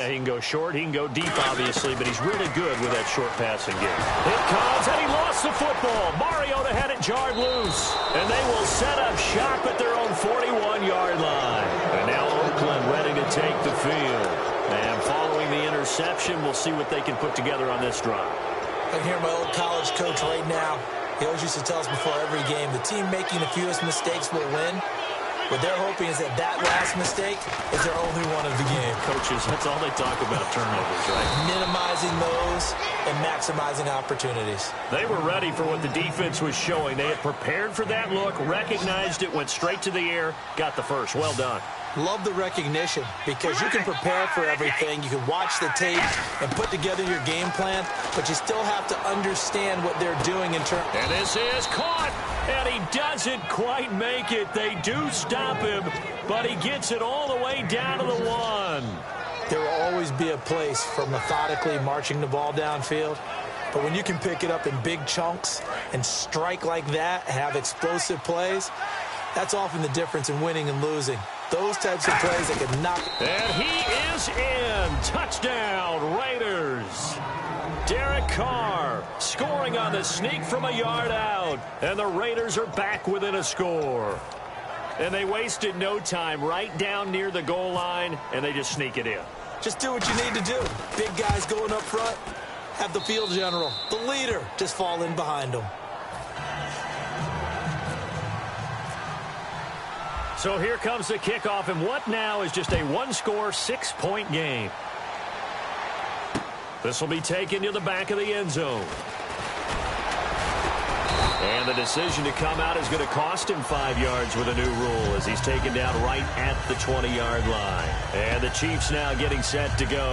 He can go short, he can go deep, obviously, but he's really good with that short passing game. It comes, and he lost the football. Mariota had it jarred loose, and they will set up shop at their own 41-yard line. And now Oakland ready to take the field. And following the interception, we'll see what they can put together on this drive. I hear my old college coach right now. He always used to tell us before every game, the team making the fewest mistakes will win. What they're hoping is that last mistake is their only one of the game. Coaches, that's all they talk about, turnovers, right? Minimizing those and maximizing opportunities. They were ready for what the defense was showing. They had prepared for that look, recognized it, went straight to the air, got the first. Well done. Love the recognition because you can prepare for everything. You can watch the tape and put together your game plan, but you still have to understand what they're doing in terms. And this is caught, and he doesn't quite make it. They do stop him, but he gets it all the way down to the 1. There will always be a place for methodically marching the ball downfield. But when you can pick it up in big chunks and strike like that, have explosive plays, that's often the difference in winning and losing. Those types of plays that can knock. And he is in. Touchdown, Raiders. Derek Carr scoring on the sneak from a yard out. And the Raiders are back within a score. And they wasted no time right down near the goal line, and they just sneak it in. Just do what you need to do. Big guys going up front. Have the field general, the leader, just fall in behind them. So here comes the kickoff, and what now is just a one-score, 6-point game. This will be taken to the back of the end zone. And the decision to come out is going to cost him 5 yards with a new rule as he's taken down right at the 20-yard line. And the Chiefs now getting set to go.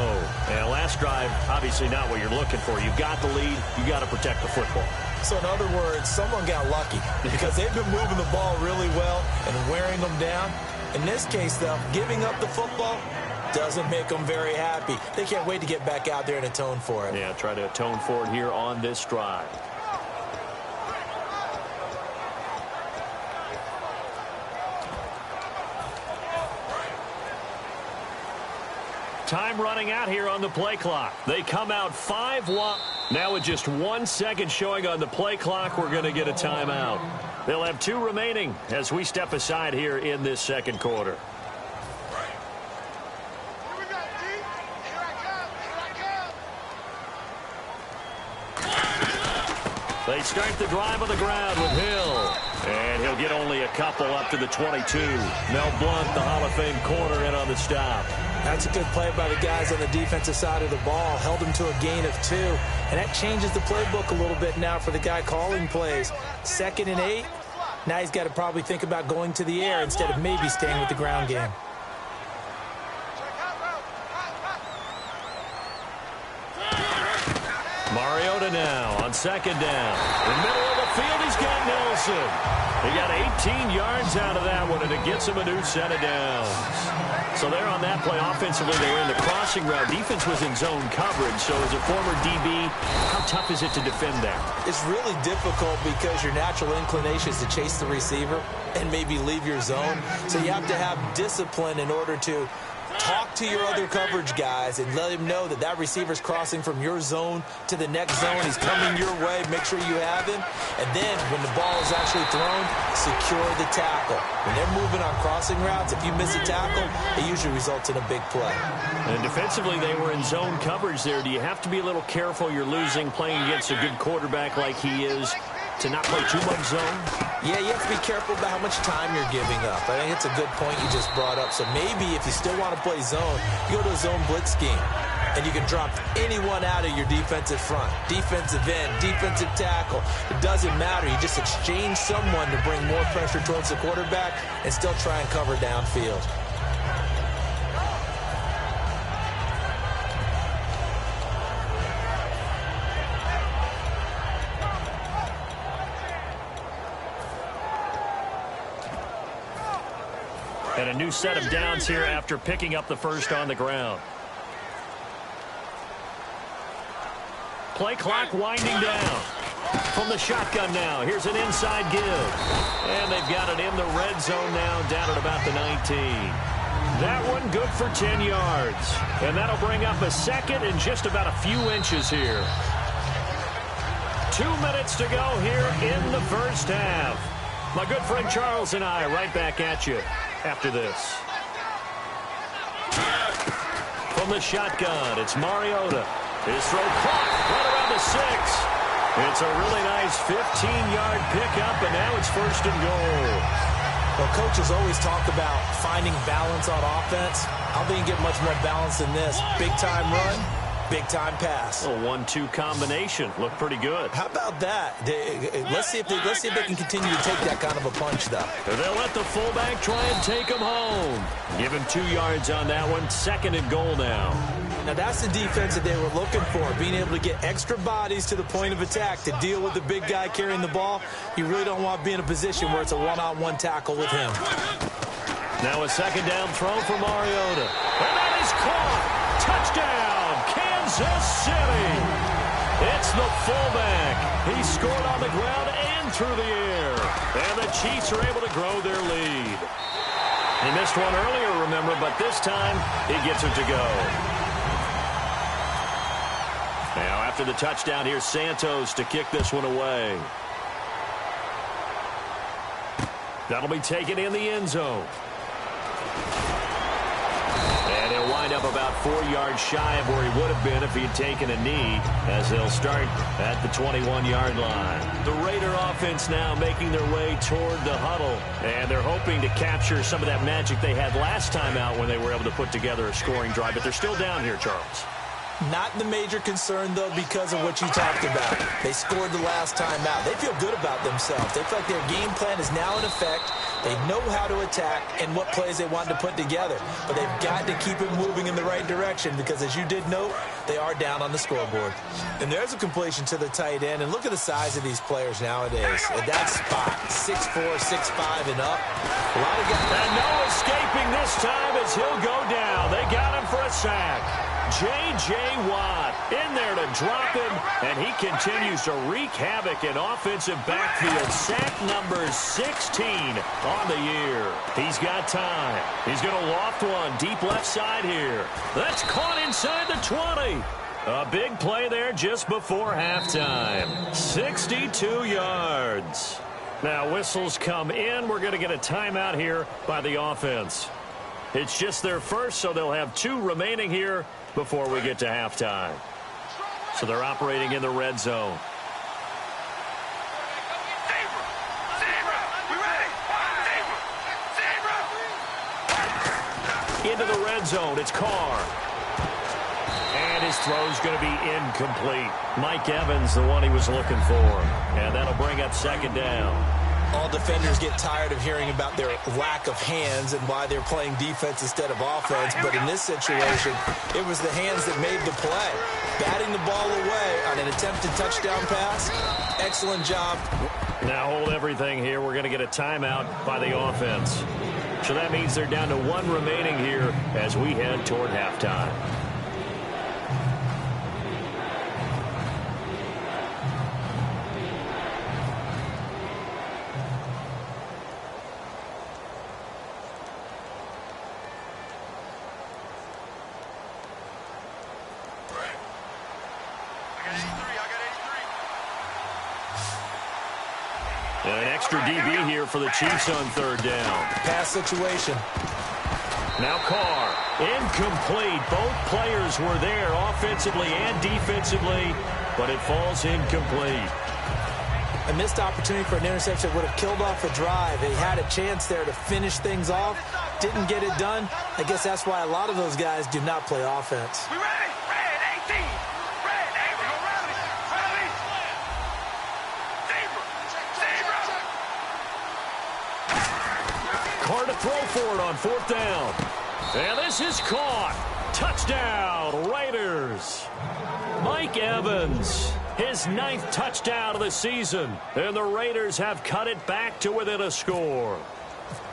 And last drive, obviously not what you're looking for. You've got the lead. You've got to protect the football. So in other words, someone got lucky because they've been moving the ball really well and wearing them down. In this case, though, giving up the football doesn't make them very happy. They can't wait to get back out there and atone for it. Yeah, try to atone for it here on this drive. Time running out here on the play clock. They come out 5-1. Now with just 1 second showing on the play clock, we're going to get a timeout. They'll have 2 remaining as we step aside here in this second quarter. They start the drive on the ground with Hill. And he'll get only a couple up to the 22. Mel Blount, the Hall of Fame corner, in on the stop. That's a good play by the guys on the defensive side of the ball. Held him to a gain of 2. And that changes the playbook a little bit now for the guy calling plays. 2nd and 8. Now he's got to probably think about going to the air instead of maybe staying with the ground game. Mariota now on 2nd down. In the middle of the field, he's got Nelson. He got 18 yards out of that one, and it gets him a new set of downs. So there on that play, offensively, they were in the crossing route. Defense was in zone coverage, so as a former DB, how tough is it to defend that? It's really difficult because your natural inclination is to chase the receiver and maybe leave your zone. So you have to have discipline in order to talk to your other coverage guys and let him know that that receiver's crossing from your zone to the next zone. He's coming your way. Make sure you have him. And then when the ball is actually thrown, secure the tackle. When they're moving on crossing routes, if you miss a tackle, it usually results in a big play. And defensively, they were in zone coverage there. Do you have to be a little careful? You're losing, playing against a good quarterback like he is, to not play too much zone? Yeah, you have to be careful about how much time you're giving up. I think it's a good point you just brought up. So maybe if you still want to play zone, you go to a zone blitz scheme. And you can drop anyone out of your defensive front. Defensive end, defensive tackle. It doesn't matter. You just exchange someone to bring more pressure towards the quarterback and still try and cover downfield. And a new set of downs here after picking up the first on the ground. Play clock winding down. From the shotgun now, here's an inside give. And they've got it in the red zone now, down at about the 19. That one good for 10 yards. And that'll bring up a second and just about a few inches here. 2 minutes to go here in the first half. My good friend Charles and I right back at you after this. From the shotgun, it's Mariota. His throw caught right around the 6. It's a really nice 15-yard pickup, and now it's first and goal. Well, coaches always talk about finding balance on offense. I don't think you get much more balance than this. Big-time run, big-time pass. A 1-2 combination. Looked pretty good. How about that? Let's see if they can continue to take that kind of a punch, though. They'll let the fullback try and take him home. Give him 2 yards on that one. Second and goal now. Now, that's the defense that they were looking for, being able to get extra bodies to the point of attack to deal with the big guy carrying the ball. You really don't want to be in a position where it's a one-on-one tackle with him. Now a second down throw for Mariota. And that is caught. Touchdown, Kansas City. It's the fullback. He scored on the ground and through the air. And the Chiefs are able to grow their lead. He missed one earlier, remember, but this time he gets it to go. Now, after the touchdown, here's Santos to kick this one away. That'll be taken in the end zone. And he'll wind up about 4 yards shy of where he would have been if he had taken a knee, as they'll start at the 21-yard line. The Raider offense now making their way toward the huddle, and they're hoping to capture some of that magic they had last time out when they were able to put together a scoring drive, but they're still down here, Charles. Not the major concern, though, because of what you talked about. They scored the last time out. They feel good about themselves. They feel like their game plan is now in effect. They know how to attack and what plays they want to put together. But they've got to keep it moving in the right direction because, as you did note, they are down on the scoreboard. And there's a completion to the tight end. And look at the size of these players nowadays. At that spot, 6'4", 6'5", and up. A lot of guys. And no escaping this time as he'll go down. They got him for a sack. J.J. Watt in there to drop him, and he continues to wreak havoc in offensive backfield. Sack number 16 on the year. He's got time. He's going to loft one deep left side here. That's caught inside the 20. A big play there just before halftime. 62 yards. Now whistles come in. We're going to get a timeout here by the offense. It's just their first, so they'll have 2 remaining here before we get to halftime. So they're operating in the red zone. Into the red zone, it's Carr. And his throw's going to be incomplete. Mike Evans, the one he was looking for. And that'll bring up second down. All defenders get tired of hearing about their lack of hands and why they're playing defense instead of offense. But in this situation, it was the hands that made the play. Batting the ball away on an attempted touchdown pass. Excellent job. Now hold everything here. We're going to get a timeout by the offense. So that means they're down to 1 remaining here as we head toward halftime. An extra DB here for the Chiefs on third down. Pass situation. Now Carr, incomplete. Both players were there offensively and defensively, but it falls incomplete. A missed opportunity for an interception would have killed off a drive. They had a chance there to finish things off. Didn't get it done. I guess that's why a lot of those guys do not play offense. We ready? Red 18. Red 8. We're going to rally. Rally. Zebra. Zebra. Carr to throw for it on fourth down. And this is caught. Touchdown, Raiders. Mike Evans, his 9th touchdown of the season. And the Raiders have cut it back to within a score.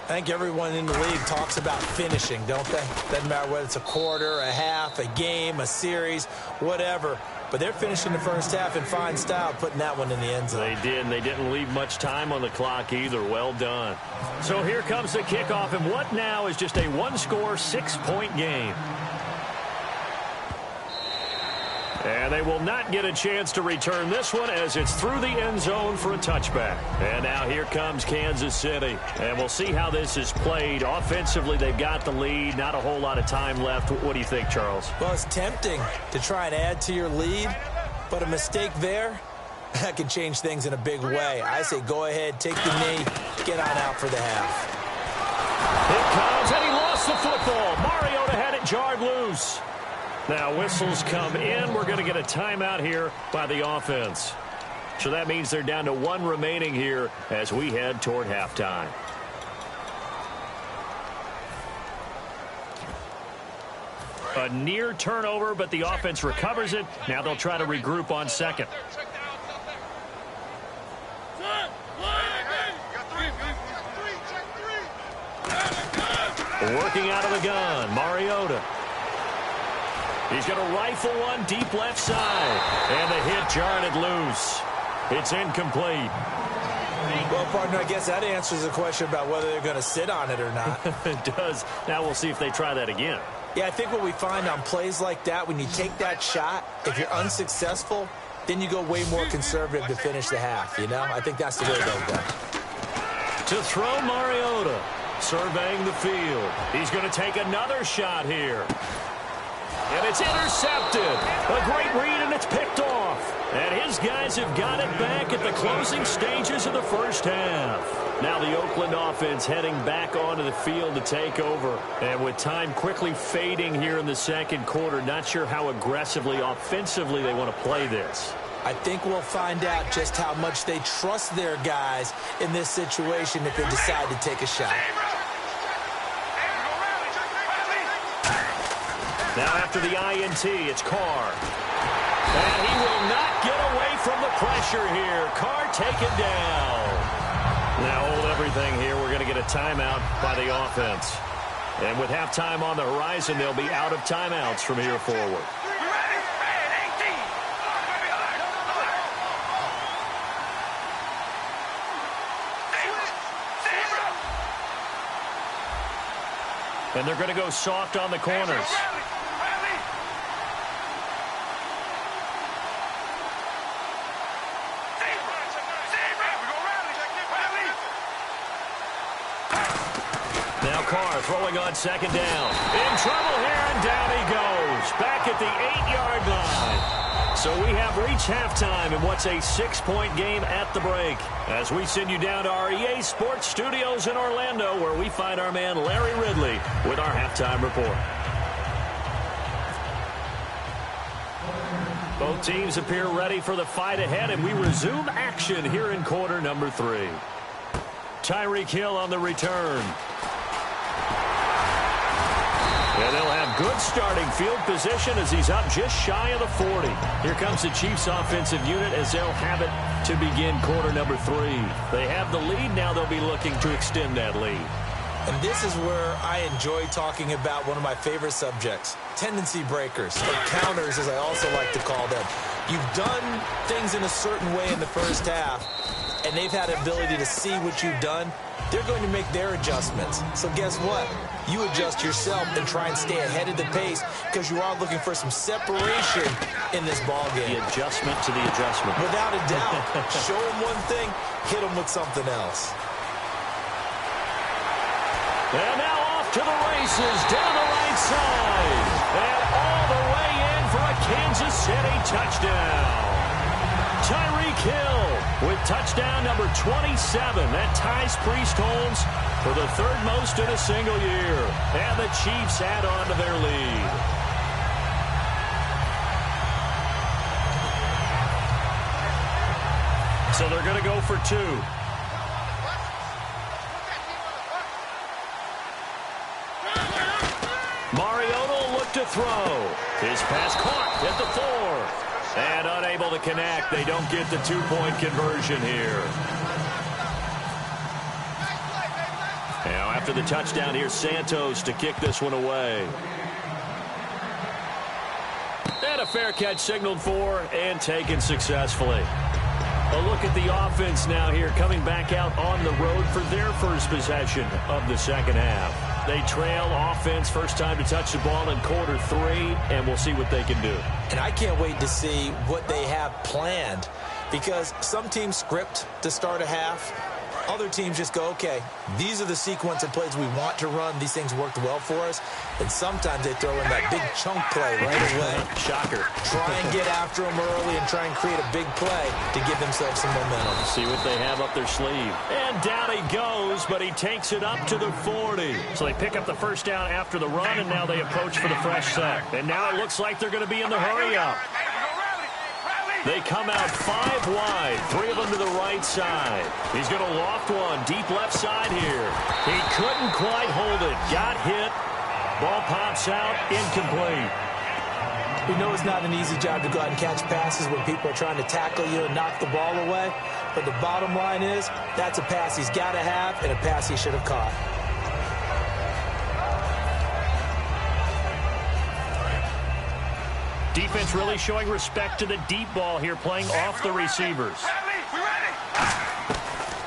I think everyone in the league talks about finishing, don't they? Doesn't matter whether it's a quarter, a half, a game, a series, whatever. But they're finishing the first half in fine style, putting that one in the end zone. They did, and they didn't leave much time on the clock either. Well done. So here comes the kickoff, and what now is just a one-score, 6-point game. And they will not get a chance to return this one as it's through the end zone for a touchback. And now here comes Kansas City. And we'll see how this is played. Offensively, they've got the lead. Not a whole lot of time left. What do you think, Charles? Well, it's tempting to try and add to your lead, but a mistake there, that can change things in a big way. I say go ahead, take the knee, get on out for the half. It comes, and he lost the football. Mariota had it jarred loose. Now whistles come in. We're going to get a timeout here by the offense. So that means they're down to one remaining here as we head toward halftime. A near turnover, but the offense recovers it. Now they'll try to regroup on second. Working out of the gun, Mariota. He's going to rifle one deep left side. And the hit jarred it loose. It's incomplete. Well, partner, I guess that answers the question about whether they're going to sit on it or not. It does. Now we'll see if they try that again. Yeah, I think what we find on plays like that, when you take that shot, if you're unsuccessful, then you go way more conservative to finish the half, you know? I think that's the way they'll go. To throw Mariota. Surveying the field. He's going to take another shot here. And it's intercepted. A great read, and it's picked off. And his guys have got it back at the closing stages of the first half. Now the Oakland offense heading back onto the field to take over. And with time quickly fading here in the second quarter, not sure how aggressively, offensively they want to play this. I think we'll find out just how much they trust their guys in this situation if they decide to take a shot. Now after the INT, it's Carr. And he will not get away from the pressure here. Carr taken down. Now hold everything here. We're going to get a timeout by the offense. And with halftime on the horizon, they'll be out of timeouts from here forward. And they're going to go soft on the corners. Now Carr throwing on second down. In trouble here, and down he goes. Back at the 8-yard line. So we have reached halftime in what's a 6-point game at the break. As we send you down to our EA Sports Studios in Orlando, where we find our man Larry Ridley with our halftime report. Both teams appear ready for the fight ahead, and we resume action here in quarter number 3. Tyreek Hill on the return. And they'll have good starting field position as he's up just shy of the 40. Here comes the Chiefs offensive unit as they'll have it to begin quarter number 3. They have the lead. Now they'll be looking to extend that lead. And this is where I enjoy talking about one of my favorite subjects, tendency breakers, or counters as I also like to call them. You've done things in a certain way in the first half, and they've had the ability to see what you've done. They're going to make their adjustments. So guess what? You adjust yourself and try and stay ahead of the pace because you are looking for some separation in this ball game. The adjustment to the adjustment. Without a doubt. Show them one thing, hit them with something else. And now off to the races down the right side. And all the way in for a Kansas City touchdown. Tyreek Hill with touchdown number 27. That ties Priest Holmes for the third most in a single year. And the Chiefs add on to their lead. So they're going to go for 2. Mariota will look to throw. His pass caught at the 4. And unable to connect. They don't get the 2-point conversion here. Now after the touchdown. Here's Santos to kick this one away. And a fair catch signaled for and taken successfully. A look at the offense now here, coming back out on the road for their first possession of the second half. They trail offense, first time to touch the ball in quarter 3, and we'll see what they can do. And I can't wait to see what they have planned, because some teams script to start a half. Other teams just go, okay, these are the sequence of plays we want to run. These things worked well for us. And sometimes they throw in that big chunk play right away. Shocker. Try and get after them early and try and create a big play to give themselves some momentum. See what they have up their sleeve. And down he goes, but he takes it up to the 40. So they pick up the first down after the run, and now they approach for the fresh set. And now it looks like they're going to be in the hurry-up. They come out 5 wide, 3 of them to the right side. He's going to loft one deep left side here. He couldn't quite hold it. Got hit. Ball pops out, incomplete. We know it's not an easy job to go out and catch passes when people are trying to tackle you and knock the ball away. But the bottom line is, that's a pass he's got to have and a pass he should have caught. Defense really showing respect to the deep ball here, playing off the receivers.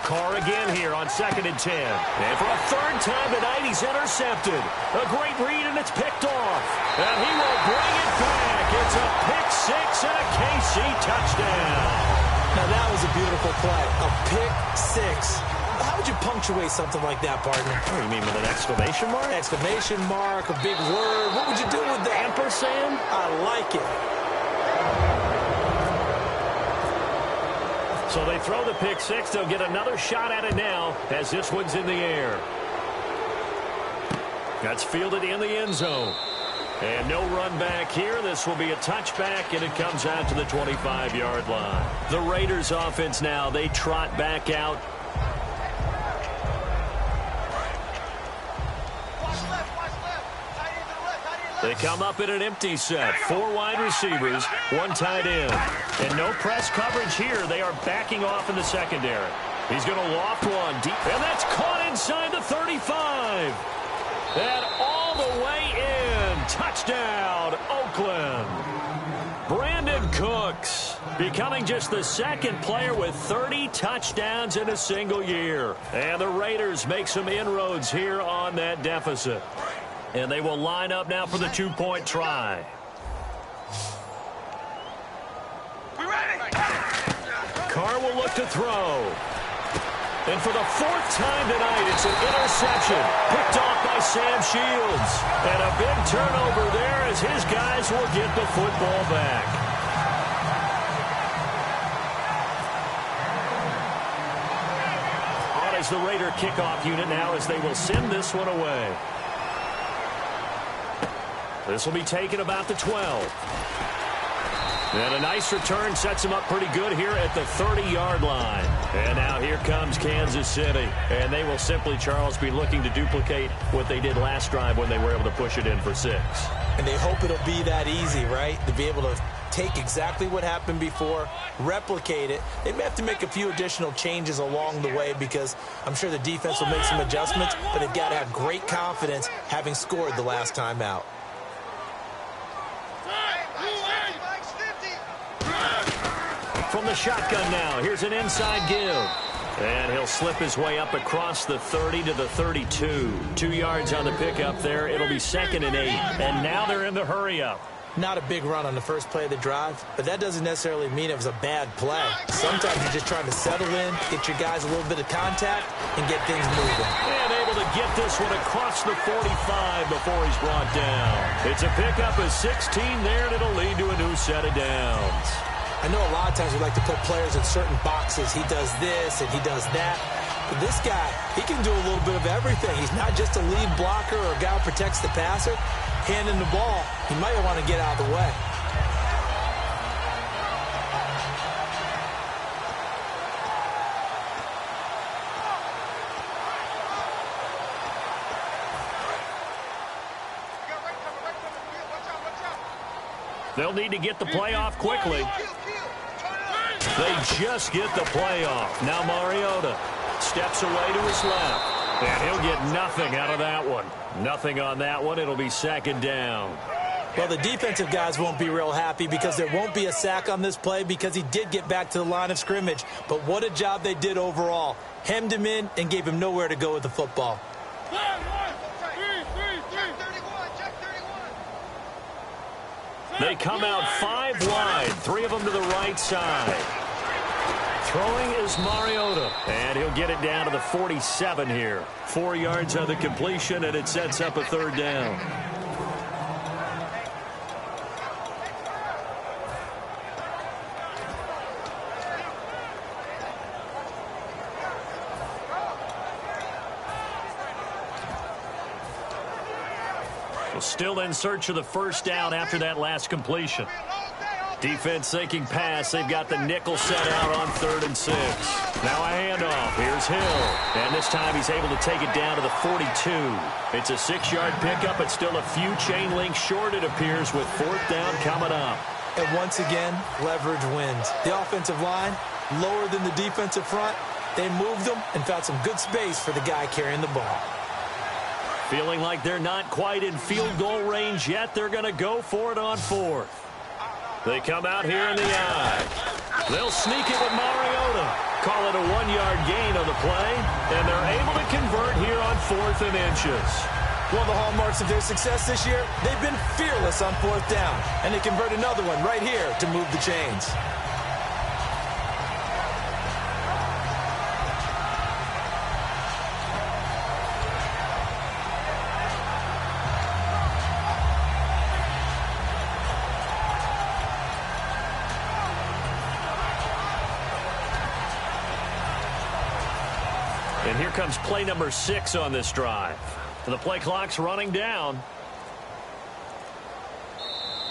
Carr again here on 2nd and 10. And for a 3rd time tonight, he's intercepted. A great read, and it's picked off. And he will bring it back. It's a pick 6 and a KC touchdown. Now, that was a beautiful play. A pick 6. How would you punctuate something like that, partner? What do you mean, with an exclamation mark? Exclamation mark, a big word. What would you do with that? Ampersand? I like it. So they throw the pick 6. They'll get another shot at it now as this one's in the air. That's fielded in the end zone. And no run back here. This will be a touchback, and it comes out to the 25-yard line. The Raiders offense now, they trot back out. They come up in an empty set. 4 wide receivers, 1 tight end. And no press coverage here. They are backing off in the secondary. He's going to loft one deep. And that's caught inside the 35. And all the way in. Touchdown, Oakland. Brandon Cooks becoming just the 2nd player with 30 touchdowns in a single year. And the Raiders make some inroads here on that deficit. And they will line up now for the 2-point try. Carr will look to throw. And for the 4th time tonight, it's an interception. Picked off by Sam Shields. And a big turnover there as his guys will get the football back. On as the Raider kickoff unit now as they will send this one away. This will be taken about the 12. And a nice return sets him up pretty good here at the 30-yard line. And now here comes Kansas City. And they will simply, Charles, be looking to duplicate what they did last drive when they were able to push it in for 6. And they hope it'll be that easy, right? To be able to take exactly what happened before, replicate it. They may have to make a few additional changes along the way because I'm sure the defense will make some adjustments, but they've got to have great confidence having scored the last time out. From the shotgun now, here's an inside give. And he'll slip his way up across the 30 to the 32. 2 yards on the pickup there. It'll be 2nd and 8. And now they're in the hurry-up. Not a big run on the first play of the drive, but that doesn't necessarily mean it was a bad play. Sometimes you're just trying to settle in, get your guys a little bit of contact, and get things moving. And able to get this one across the 45 before he's brought down. It's a pickup of 16 there, and it'll lead to a new set of downs. I know a lot of times we like to put players in certain boxes. He does this and he does that. But this guy, he can do a little bit of everything. He's not just a lead blocker or a guy who protects the passer. Handing the ball, he might want to get out of the way. They'll need to get the play off quickly. They just get the play off. Now Mariota steps away to his left. And he'll get nothing out of that one. Nothing on that one. It'll be second down. Well, the defensive guys won't be real happy because there won't be a sack on this play because he did get back to the line of scrimmage. But what a job they did overall. Hemmed him in and gave him nowhere to go with the football. They come out 5 wide, 3 of them to the right side. Throwing is Mariota, and he'll get it down to the 47 here. 4 yards on the completion, and it sets up a third down. Still in search of the first down after that last completion. Defense thinking pass. They've got the nickel set out on 3rd and 6. Now a handoff. Here's Hill. And this time he's able to take it down to the 42. It's a 6-yard pickup. It's still a few chain links short, it appears, with 4th down coming up. And once again, leverage wins. The offensive line, lower than the defensive front. They moved them and found some good space for the guy carrying the ball. Feeling like they're not quite in field goal range yet. They're going to go for it on 4th. They come out here in the eye. They'll sneak it with Mariota. Call it a 1-yard gain on the play, and they're able to convert here on 4th and inches. One of the hallmarks of their success this year, they've been fearless on 4th down, and they convert another one right here to move the chains. And here comes play number 6 on this drive. And the play clock's running down.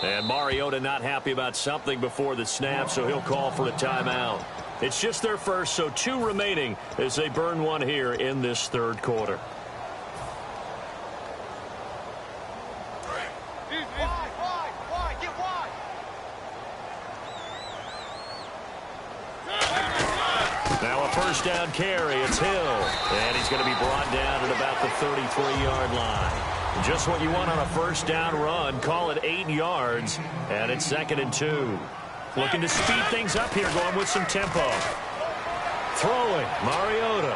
And Mariota not happy about something before the snap, so he'll call for a timeout. It's just their first, so 2 remaining as they burn one here in this 3rd quarter. Now a first down carry. It's Hill. And he's going to be brought down at about the 33-yard line. Just what you want on a first down run. Call it 8 yards. And it's 2nd and 2. Looking to speed things up here, going with some tempo. Throwing, Mariota.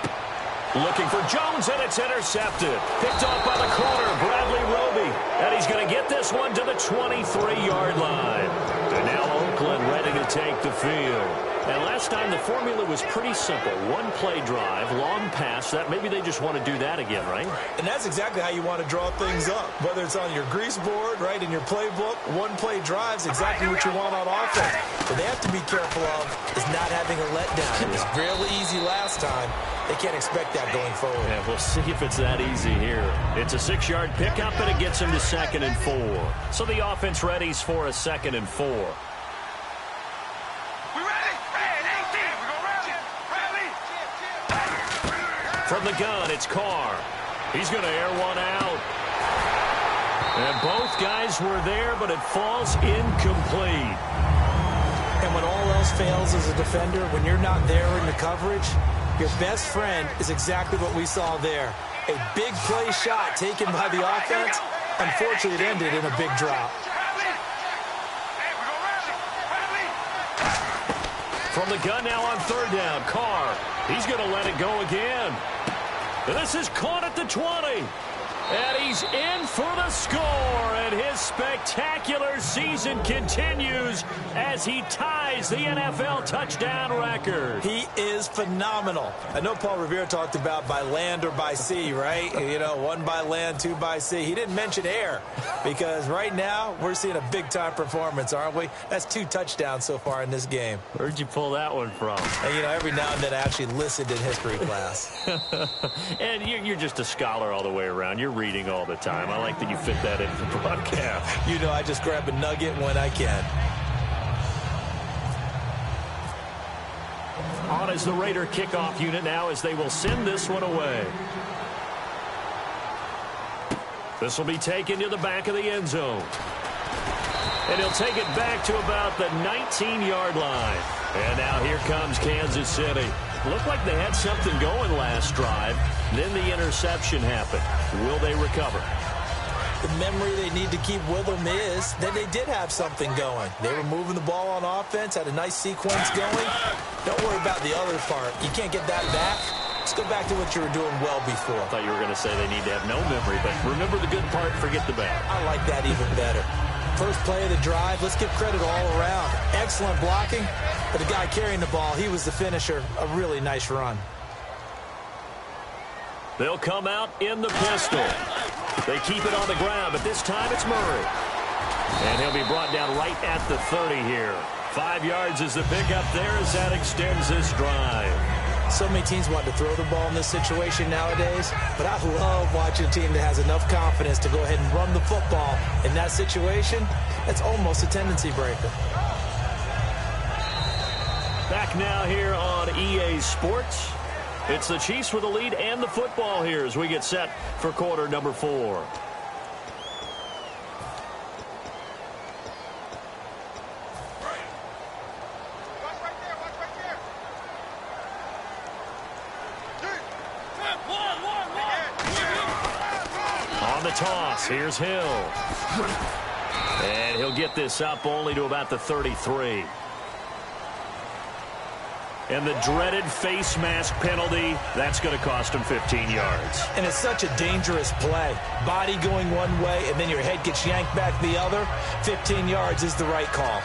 Looking for Jones, and it's intercepted. Picked off by the corner, Bradley Roby. And he's going to get this one to the 23-yard line. And now Oakland ready to take the field. And last time the formula was pretty simple. 1-play drive, long pass. That maybe they just want to do that again, right? And that's exactly how you want to draw things up. Whether it's on your grease board, right, in your playbook, 1-play drive's exactly what you want on offense. What they have to be careful of is not having a letdown. It was really easy last time. They can't expect that going forward. Yeah, we'll see if it's that easy here. It's a 6-yard pickup, and it gets him to 2nd and 4. So the offense readies for a 2nd and 4. From the gun, it's Carr. He's going to air one out. And both guys were there, but it falls incomplete. And when all else fails as a defender, when you're not there in the coverage, your best friend is exactly what we saw there. A big play shot taken by the offense. Unfortunately, it ended in a big drop. From the gun now on 3rd down, Carr. He's going to let it go again. And this is caught at the 20. And he's in for the score. And his spectacular season continues as he ties the NFL touchdown record. He is phenomenal. I know Paul Revere talked about by land or by sea, right? You know, 1 by land, 2 by sea. He didn't mention air because right now we're seeing a big-time performance, aren't we? That's 2 touchdowns so far in this game. Where'd you pull that one from? And, you know, every now and then I actually listened in history class. And you're just a scholar all the way around. You're reading all the time. I like that you fit that into the broadcast. You know, I just grab a nugget when I can. On is the Raider kickoff unit now as they will send this one away. This will be taken to the back of the end zone. And he'll take it back to about the 19-yard line. And now here comes Kansas City. Looked like they had something going last drive. Then the interception happened. Will they recover? The memory they need to keep with them is that they did have something going. They were moving the ball on offense, had a nice sequence going. Don't worry about the other part. You can't get that back. Let's go back to what you were doing well before. I thought you were going to say they need to have no memory, but remember the good part, forget the bad. I like that even better. First play of the drive, let's give credit all around. Excellent blocking, but the guy carrying the ball, he was the finisher. A really nice run. They'll come out in the pistol. They keep it on the ground, but this time it's Murray. And he'll be brought down right at the 30 here. 5 yards is the pickup there as that extends this drive. So many teams want to throw the ball in this situation nowadays, but I love watching a team that has enough confidence to go ahead and run the football. In that situation, that's almost a tendency breaker. Back now here on EA Sports. It's the Chiefs with the lead and the football here as we get set for quarter number 4. On the toss, here's Hill. And he'll get this up only to about the 33. And the dreaded face mask penalty, that's going to cost him 15 yards. And it's such a dangerous play. Body going one way, and then your head gets yanked back the other. 15 yards is the right call.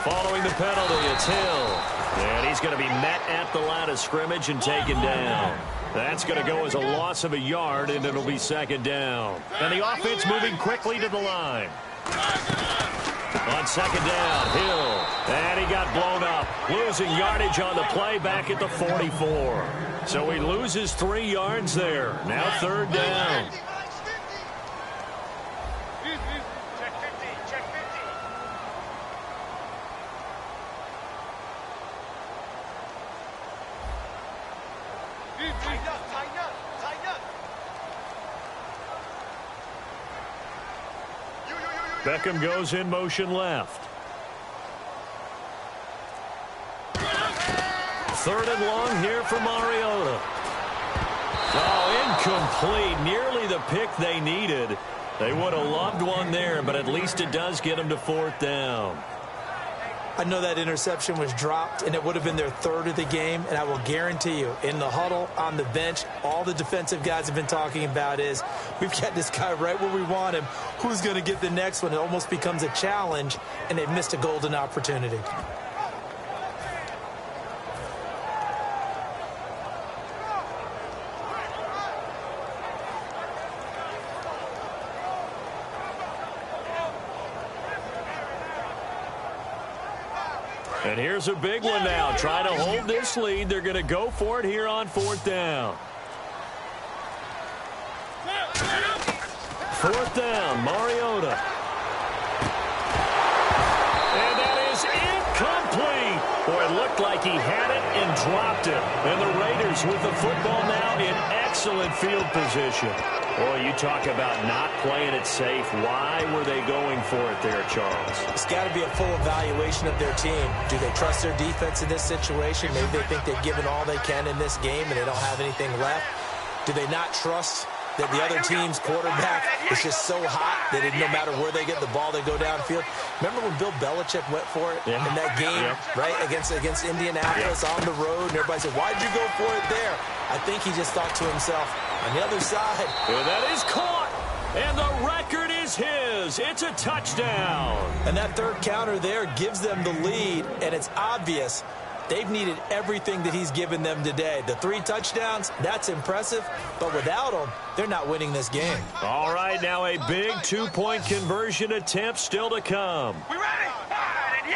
Following the penalty, it's Hill. And he's going to be met at the line of scrimmage and taken down. That's going to go as a loss of a yard, and it'll be second down. And the offense moving quickly to the line. On second down, Hill. And he got blown up. Losing yardage on the play back at the 44. So he loses 3 yards there. Now third down. Beckham goes in motion left. Third and long here for Mariota. Oh, incomplete. Nearly the pick they needed. They would have loved one there, but at least it does get them to fourth down. I know that interception was dropped, and it would have been their third of the game, and I will guarantee you, in the huddle, on the bench, all the defensive guys have been talking about is, we've got this guy right where we want him. Who's going to get the next one? It almost becomes a challenge, and they've missed a golden opportunity. And here's a big one now. Trying to hold this lead. They're going to go for it here on fourth down. Fourth down, Mariota. And that is incomplete. Boy, it looked like he had it and dropped it. And the Raiders with the football now in excellent field position. Boy, you talk about not playing it safe. Why were they going for it there, Charles? It's got to be a full evaluation of their team. Do they trust their defense in this situation? Maybe they think they've given all they can in this game and they don't have anything left. Do they not trust that the other team's quarterback is just so hot that no matter where they get the ball, they go downfield? Remember when Bill Belichick went for it in that game, right, against Indianapolis on the road, and everybody said, why'd you go for it there? I think he just thought to himself, on the other side. And that is caught, and the record is his. It's a touchdown. And that third counter there gives them the lead, and it's obvious they've needed everything that he's given them today. The 3 touchdowns, that's impressive, but without him, they're not winning this game. All right, now a big 2-point conversion attempt still to come. We ready? 5 and 8.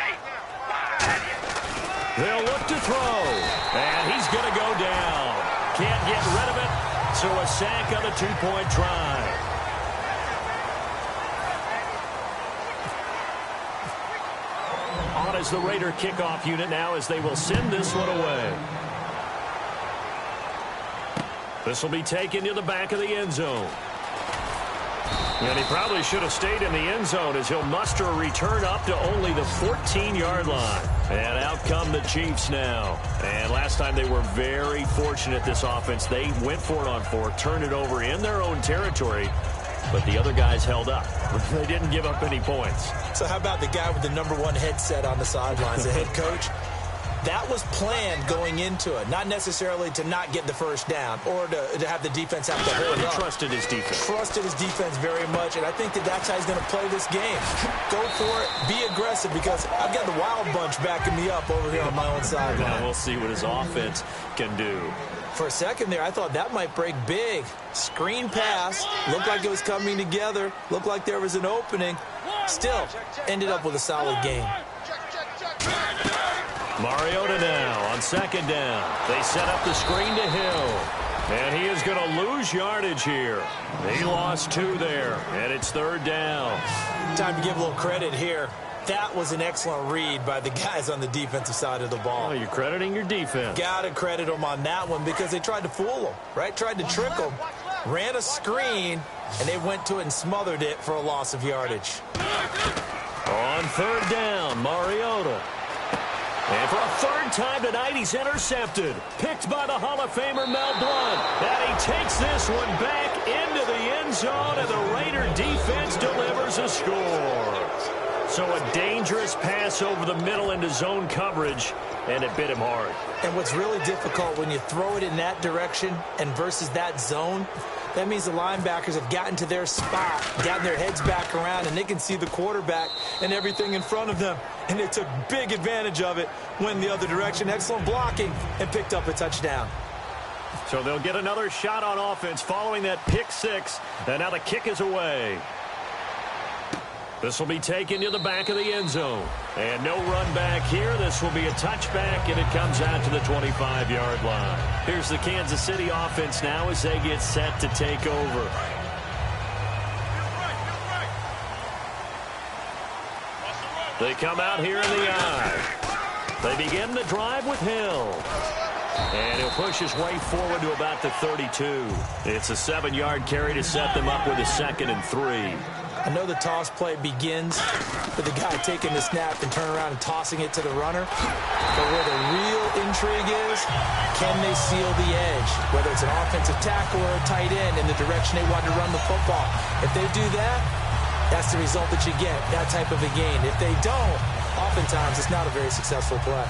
5 and 8. They'll look to throw, and he's going to go down. Can't get rid of it, so a sack on the 2-point try. On as the Raider kickoff unit now as they will send this one away. This will be taken to the back of the end zone. And he probably should have stayed in the end zone as he'll muster a return up to only the 14-yard line. And out come the Chiefs now. And last time they were very fortunate, this offense. They went for it on 4, turned it over in their own territory, but the other guys held up. They didn't give up any points. So how about the guy with the #1 headset on the sidelines, the head coach? That was planned going into it, not necessarily to not get the first down or to have the defense have to hold up. He trusted his defense. Trusted his defense very much, and I think that's how he's going to play this game. Go for it, be aggressive, because I've got the wild bunch backing me up over here on my own sideline. Now we'll see what his offense can do. For a second there, I thought that might break big. Screen pass, looked like it was coming together, looked like there was an opening. Still, ended up with a solid game. Mariota now on 2nd down. They set up the screen to Hill. And he is going to lose yardage here. He lost 2 there, and it's 3rd down. Time to give a little credit here. That was an excellent read by the guys on the defensive side of the ball. Oh, you're crediting your defense. Got to credit them on that one because they tried to fool them, right? Tried to trick them. Ran a screen, and they went to it and smothered it for a loss of yardage. On 3rd down, Mariota. And for a 3rd time tonight, he's intercepted. Picked by the Hall of Famer Mel Blount. And he takes this one back into the end zone, and the Raider defense delivers a score. So a dangerous pass over the middle into zone coverage, and it bit him hard. And what's really difficult when you throw it in that direction and versus that zone, that means the linebackers have gotten to their spot, gotten their heads back around, and they can see the quarterback and everything in front of them. And they took big advantage of it, went the other direction. Excellent blocking, and picked up a touchdown. So they'll get another shot on offense following that pick 6, and now the kick is away. This will be taken to the back of the end zone. And no run back here. This will be a touchback, and it comes out to the 25-yard line. Here's the Kansas City offense now as they get set to take over. They come out here in the eye. They begin the drive with Hill. And he'll push his way forward to about the 32. It's a 7-yard carry to set them up with a 2nd and 3. I know the toss play begins with the guy taking the snap and turning around and tossing it to the runner. But where the real intrigue is, can they seal the edge? Whether it's an offensive tackle or a tight end in the direction they want to run the football. If they do that, that's the result that you get, that type of a gain. If they don't, oftentimes it's not a very successful play.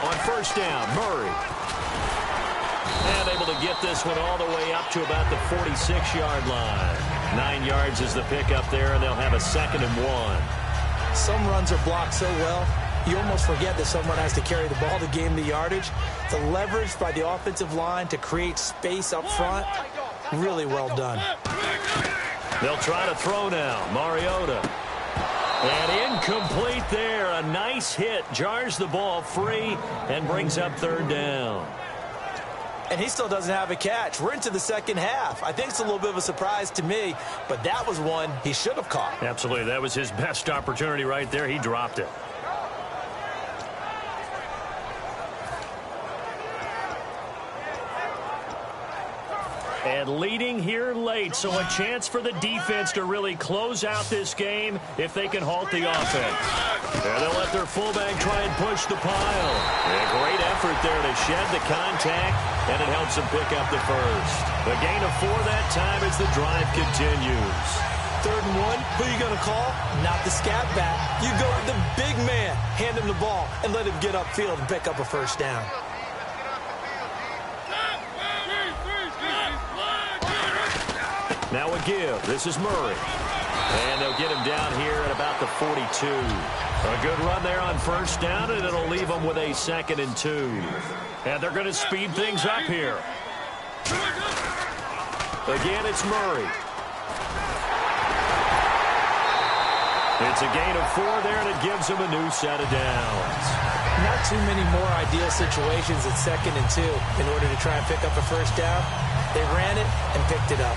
On 1st down, Murray. And able to get this one all the way up to about the 46-yard line. 9 yards is the pickup there, and they'll have a 2nd and 1. Some runs are blocked so well, you almost forget that someone has to carry the ball to gain the yardage. The leverage by the offensive line to create space up front, really well done. They'll try to throw now. Mariota. And incomplete there. A nice hit. Jars the ball free and brings up 3rd down. And he still doesn't have a catch. We're into the 2nd half. I think it's a little bit of a surprise to me, but that was one he should have caught. Absolutely. That was his best opportunity right there. He dropped it. And leading here late, so a chance for the defense to really close out this game if they can halt the offense. There they'll let their fullback try and push the pile. And a great effort there to shed the contact, and it helps them pick up the first. A gain of 4 that time as the drive continues. 3rd and 1, who are you going to call? Not the scat back. You go with the big man, hand him the ball, and let him get upfield and pick up a 1st down. Now a give. This is Murray. And they'll get him down here at about the 42. A good run there on 1st down, and it'll leave them with a 2nd and 2. And they're going to speed things up here. Again, it's Murray. It's a gain of 4 there, and it gives them a new set of downs. Not too many more ideal situations at 2nd and 2 in order to try and pick up a 1st down. They ran it and picked it up.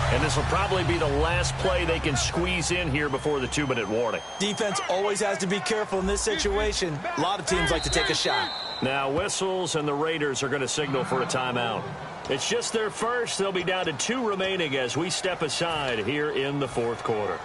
And this will probably be the last play they can squeeze in here before the 2-minute warning. Defense always has to be careful in this situation. A lot of teams like to take a shot. Now whistles, and the Raiders are going to signal for a timeout. It's just their first. They'll be down to 2 remaining as we step aside here in the fourth quarter.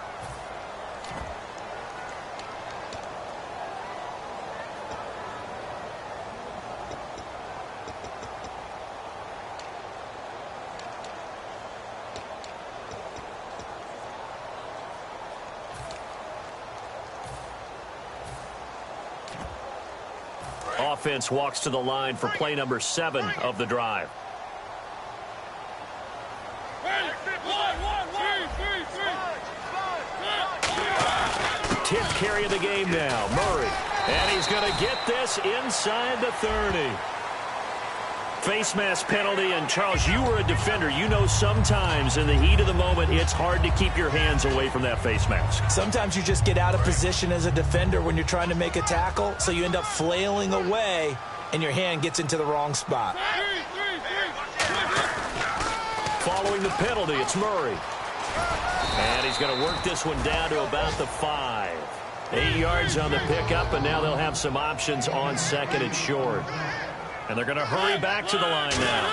Offense walks to the line for play number 7 of the drive. Tenth carry of the game now, Murray. And he's going to get this inside the 30. Face mask penalty, and Charles, you were a defender. You know sometimes in the heat of the moment, it's hard to keep your hands away from that face mask. Sometimes you just get out of position as a defender when you're trying to make a tackle, so you end up flailing away, and your hand gets into the wrong spot. Following the penalty, it's Murray. And he's going to work this one down to about the 5. 8 yards on the pickup, and now they'll have some options on second and short. And they're going to hurry back to the line now.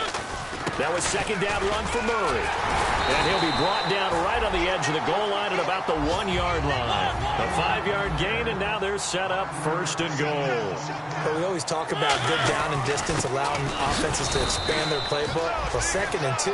That was second down run for Murray. And he'll be brought down right on the edge of the goal line at about the 1-yard line. A 5-yard gain, and now they're set up first and goal. But we always talk about good down and distance, allowing offenses to expand their playbook. Well, second and 2,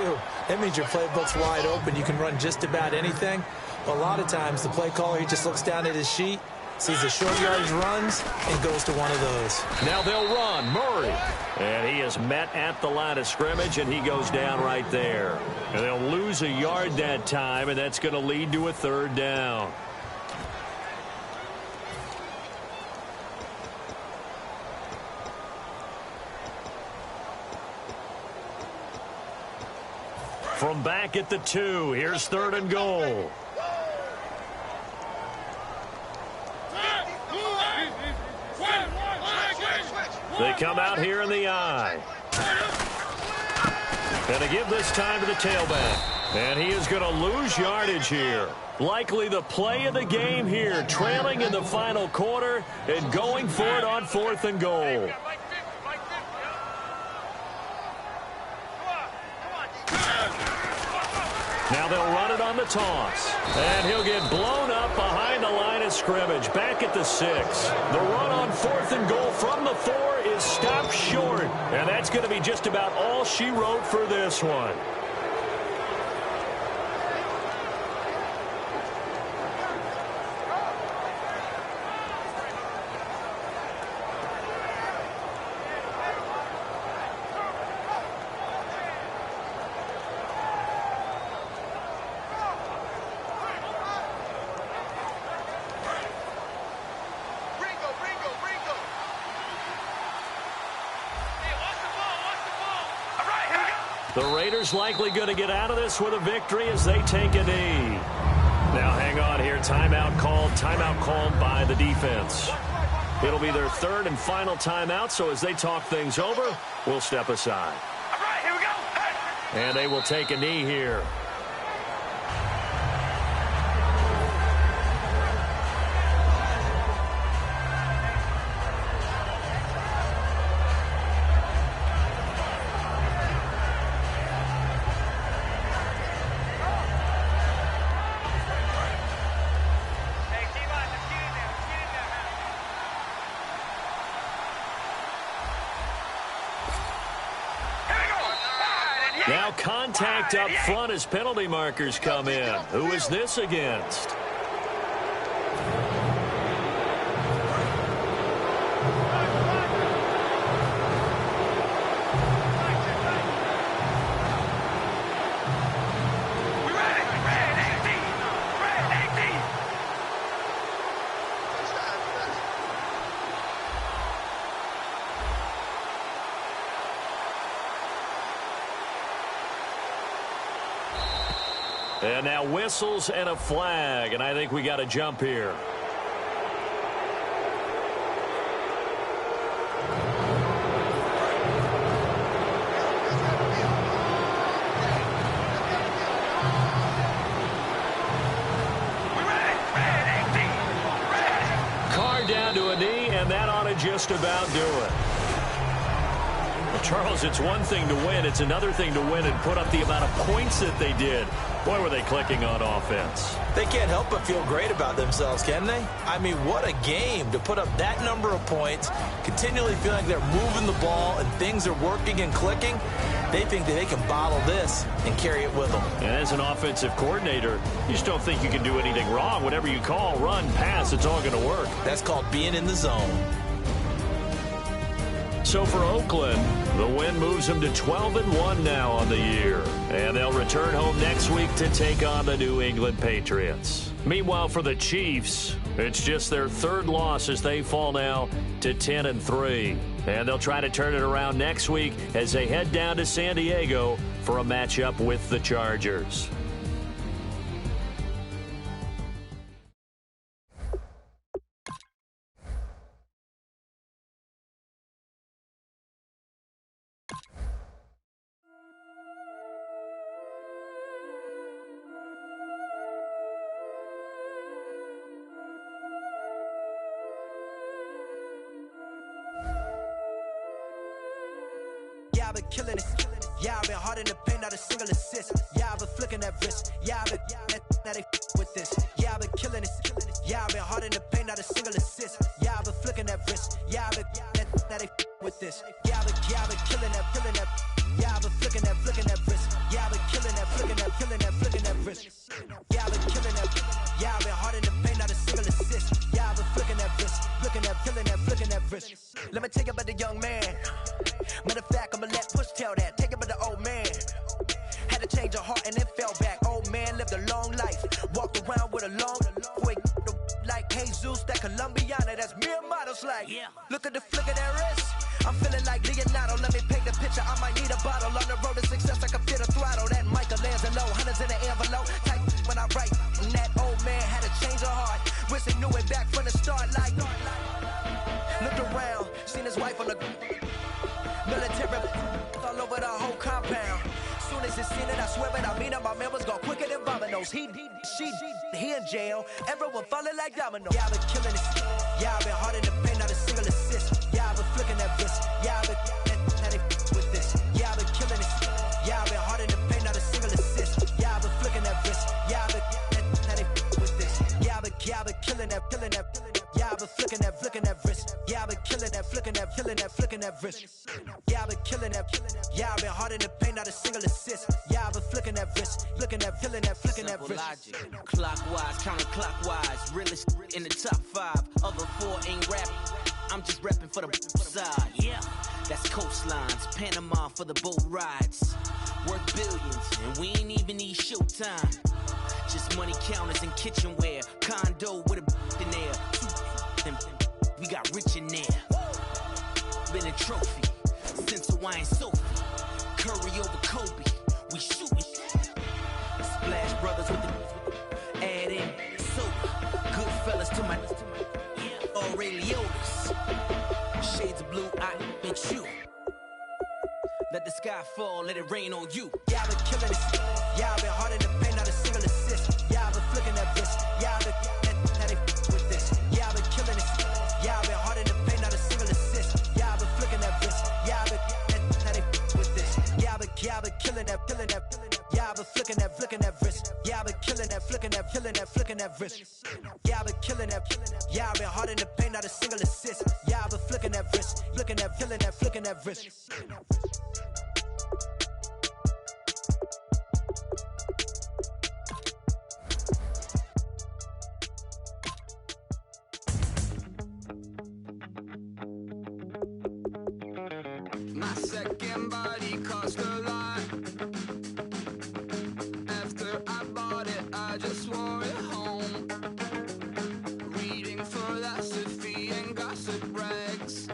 that means your playbook's wide open. You can run just about anything. Well, a lot of times the play caller, he just looks down at his sheet, sees the short yardage runs, and goes to one of those. Now they'll run. Murray. And he is met at the line of scrimmage, and he goes down right there. And they'll lose a yard that time, and that's going to lead to a 3rd down. From back at the 2, here's 3rd and goal. They come out here in the I. Going to give this time to the tailback. And he is going to lose yardage here. Likely the play of the game here, trailing in the final quarter and going for it on 4th and goal. Now they'll run it on the toss. And he'll get blown up behind the line of scrimmage. Back at the 6. The run on 4th and goal from the 4 is stopped short. And that's going to be just about all she wrote for this one. The Raiders likely going to get out of this with a victory as they take a knee. Now hang on here. Timeout called by the defense. It'll be their 3rd and final timeout, so as they talk things over, we'll step aside. All right, here we go. Hey. And they will take a knee here. Now contact up front as penalty markers come in. Who is this against? And now whistles and a flag, and I think we got a jump here. Carr down to a knee, and that ought to just about do it. Charles, it's one thing to win. It's another thing to win and put up the amount of points that they did. Boy, were they clicking on offense. They can't help but feel great about themselves, can they? I mean, what a game to put up that number of points, continually feeling like they're moving the ball and things are working and clicking. They think that they can bottle this and carry it with them. And as an offensive coordinator, you just don't think you can do anything wrong. Whatever you call, run, pass, it's all going to work. That's called being in the zone. So for Oakland, the win moves them to 12-1 now on the year. And they'll return home next week to take on the New England Patriots. Meanwhile, for the Chiefs, it's just their third loss as they fall now to 10-3. And they'll try to turn it around next week as they head down to San Diego for a matchup with the Chargers. Yeah, I've been killing it. Yeah, I've been hard in the paint, not a single assist. Yeah, I've been flicking that wrist. Yeah, I've been now they with this. Yeah, I've been killing it. Yeah, I've been hard in the paint, not a single assist. Yeah, I've been flicking that wrist. Yeah, I've been now they with this. Yeah, I've been killing that. Yeah, I've been flicking that wrist. Yeah, I've been killing that, flicking that wrist. Yeah, I've been killing that. Yeah, I've been hard in the paint, not a single assist. Yeah, I've been flicking that wrist, flicking that wrist. Let me tell you about the young man. Matter of fact, I'ma let Push tell that. Take it about the old man. Had to change her heart and then fell back. Old man lived a long life. Walked around with a long, quick, like Jesus, that Colombiana. That's mere models like. Yeah. Look at the flick of that wrist. I'm feeling like Leonardo. Let me paint the picture. I might need a bottle. On the road to success, I can fit a throttle. That Michelangelo, hundreds in the envelope. Type when I write. And that old man had to change her heart. Wish they knew it back from the start. Like, looked around, seen his wife on the military all over the whole compound. Soon as he seen it, I swear it, I mean it, my man was gone quicker than Domino's. He in jail. Everyone falling like dominoes. Yeah, I've been killing it. Yeah, I've been hard in the paint, not a single assist. Yeah, I've been flicking that wrist. Yeah, I've been now they with this. Yeah, I've been killing it. Yeah, I've been hard in the paint, not a single assist. Yeah, I've been flicking that wrist. Yeah, I've been now they with this. Yeah, I've been killing that. Yeah, I've been flicking that wrist. Yeah, I've been killing that, flicking that wrist. Yeah, I've been killing that. Yeah, I've been hard in the paint, not a single assist. Yeah, I've been flicking that wrist, flicking that wrist. Logic. Clockwise, counterclockwise, realest in the top 5. Other 4 ain't rapping. I'm just repping for the side. Yeah, that's coastlines, Panama for the boat rides. Worth billions, and we ain't even need showtime. Just money counters and kitchenware. Condo with a in there. We got rich in there. Been a trophy since Hawaiian Sophie. Curry over Kobe. We shooting. Splash Brothers with the add in soda. Good fellas to my Aureliotas. Shades of blue, I ain't you. Let the sky fall, let it rain on you. Yeah, I've been killing it. Yeah, I've been hard in the paint, not a single assist. Yeah, I've been flicking that wrist. Yeah, I've been now they with this. Yeah, I've been killing it. Yeah, I've been hard in the paint, not a single assist. Yeah, I've been flicking that wrist. Yeah, I've been now they with this. Yeah, I've been killing that. Yeah, I've been flicking that wrist. Yeah, I've been killing that, flicking that wrist. Yeah, I've been killing that. Yeah, I've been hard in the paint, not a single assist. Yeah, I've been flicking that wrist, flicking that wrist. My second body cost a lot. After I bought it, I just wore it home. Reading philosophy and gossip rags.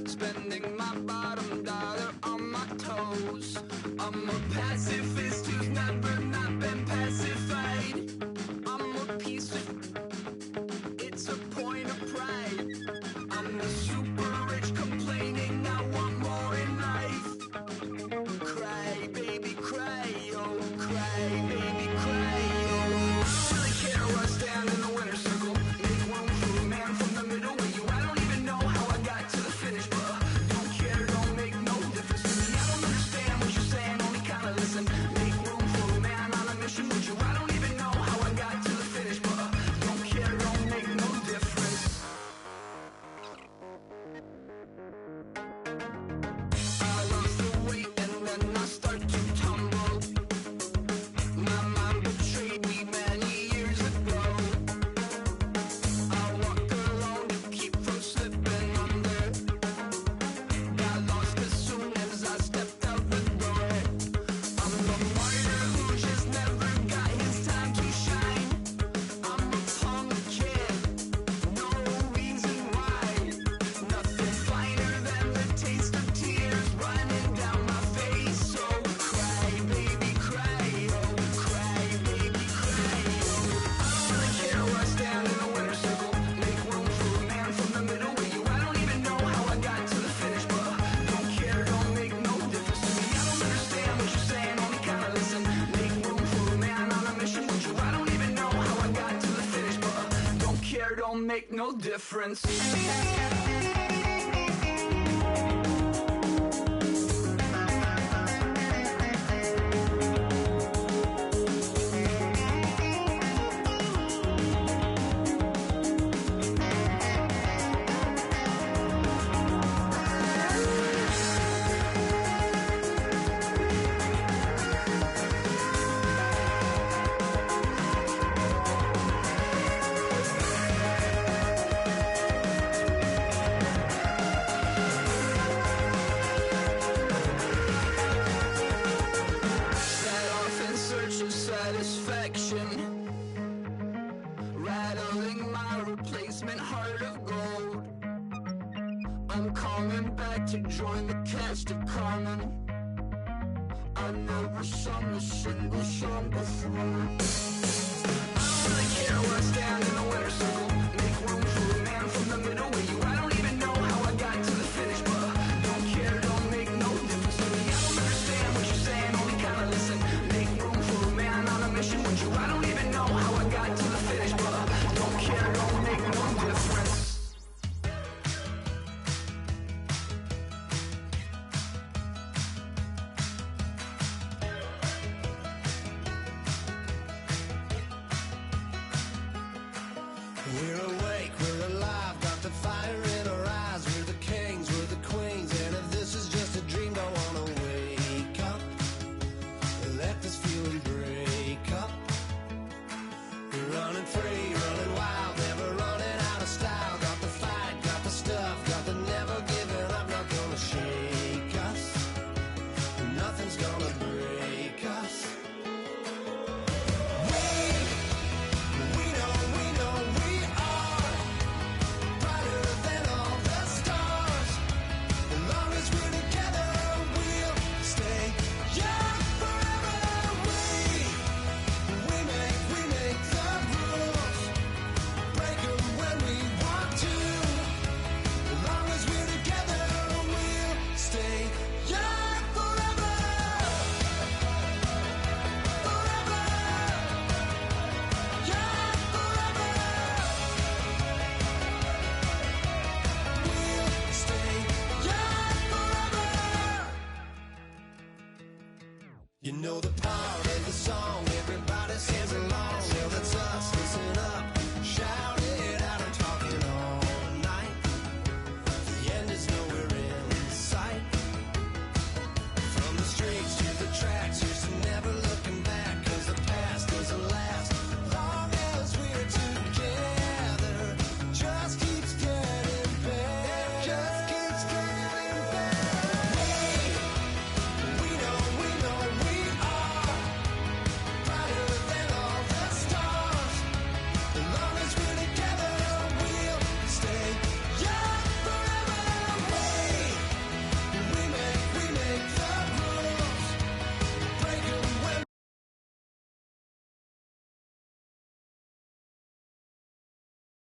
Spending my bottom dollar on my toes. I'm a pacifist who's never not been pacified. I'm a piece of... It's a point of pride. I'm the super rich complaining I want more in life. care, don't make no difference. Rattling my replacement heart of gold. I'm coming back to join the cast of Carmen. I never sung a single song before. I don't really care where I stand in the winner's circle. Make room for a man from the middle with you. I don't even know how I got to the finish, but don't care, don't make no difference to me. I don't understand what you're saying, only kinda listen. Make room for a man on a mission with you. I don't even know how I got to the finish, but don't care, don't make no difference. We're